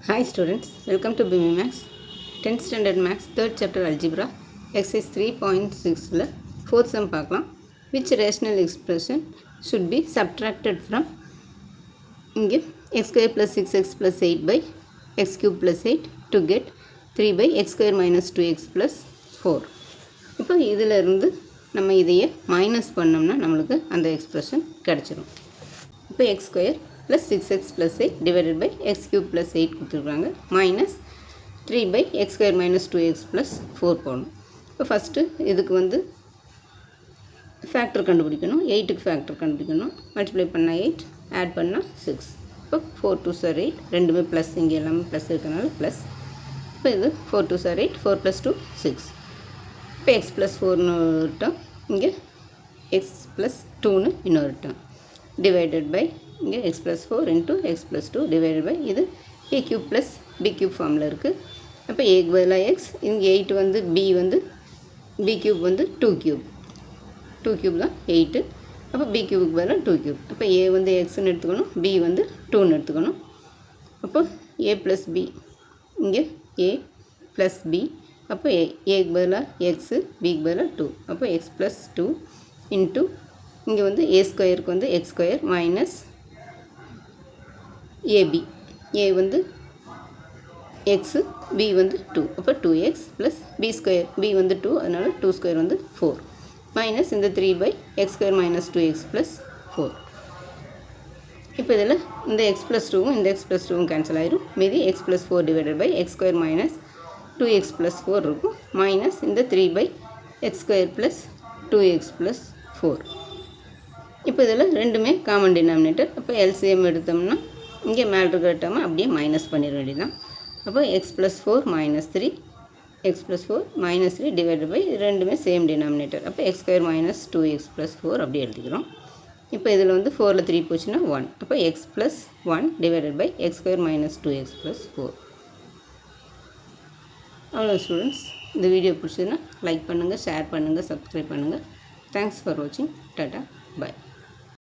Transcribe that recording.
Hi students, welcome to BB Max 10th Standard Max 3rd Chapter Algebra Exercise 3.6 4th sum பார்க்கலாம். Which rational expression should be subtracted from இங்கே x square plus 6x plus 8 by x cube plus 8 to get 3 by x square minus 2x plus 4. இப்போ இதில் இருந்து நம்ம இதையே minus பண்ணோம்னா நம்மளுக்கு அந்த எக்ஸ்பிரஷன் கிடச்சிரும். இப்போ x square plus 6x plus 8 divided by x cube plus 8 கொடுத்துருக்காங்க minus 3 by x square minus 2x plus 4 போடணும். இப்போ ஃபஸ்ட்டு இதுக்கு வந்து ஃபேக்டர் கண்டுபிடிக்கணும். 8க்கு ஃபேக்டர் கண்டுபிடிக்கணும். மல்டிப்ளை பண்ணால் 8, ஆட் பண்ணால் 6. இப்போ 4 2 சார் 8, ரெண்டுமே ப்ளஸ், இங்கே எல்லாமே ப்ளஸ் இருக்கிறனால ப்ளஸ். இப்போ இது 4 2 சார் 8, 4 + 2 6. இப்போ x + 4ன்னு ஒரு டேர்ம், இங்கே x + 2ன்னு இன்னொரு டேர்ம் டிவைடட் பை இங்கே x + 4 into x + 2 divided by இது a cube plus b cube ஃபார்மில் இருக்குது. அப்போ ஏக்கு பதிலாக x, இங்கே 8 வந்து b வந்து b cube வந்து 2 cube தான் 8. அப்போ b cubeக்கு பதிலாக 2 cube. அப்போ a வந்து xன்னு எடுத்துக்கணும், b வந்து 2ன்னு எடுத்துக்கணும். அப்போ a + b, இங்கே a + b, அப்போ ஏக்கு பதிலாக x, bக்கு பதிலாக 2. அப்போ x + 2 இன்ட்டு இங்கே வந்து a ஸ்கொயருக்கு வந்து x square minus ab, a வந்து x, b வந்து 2. அப்போ 2x plus b square, b வந்து 2, அதனால் 2 ஸ்கொயர் வந்து 4 மைனஸ் இந்த 3 by x square minus 2x plus 4. இப்போ இதில் இந்த x + 2வும் இந்த x + 2வும் கேன்சல் ஆயிரும். மீதி x + 4 divided by x square minus 2x plus 4 இருக்கும். மைனஸ் இந்த 3 by x square plus 2x plus 4. இப்போ இதில் ரெண்டுமே காமன் டினாமினேட்டர். அப்போ எல்சிஎம் எடுத்தோம்னா இங்கே மேலே இருக்கிற டேர்மை அப்படியே மைனஸ் பண்ணிட வேண்டியதான். அப்போ x + 4 minus 3, x + 4 minus 3 divided by ரெண்டுமே சேம் டினாமினேட்டர். அப்போ x square minus 2x plus 4 அப்படி எழுதிக்கிறோம். இப்போ இதில் வந்து 4ல் 3 போச்சுன்னா 1. அப்போ x + 1 divided by x square minus 2x plus 4. அவ்வளோ ஸ்டூடெண்ட்ஸ், இந்த வீடியோ பிடிச்சதுன்னா லைக் பண்ணுங்கள், ஷேர் பண்ணுங்கள், சப்ஸ்கிரைப் பண்ணுங்கள். தேங்க்ஸ் ஃபார் வாட்சிங். டாட்டா, பாய்.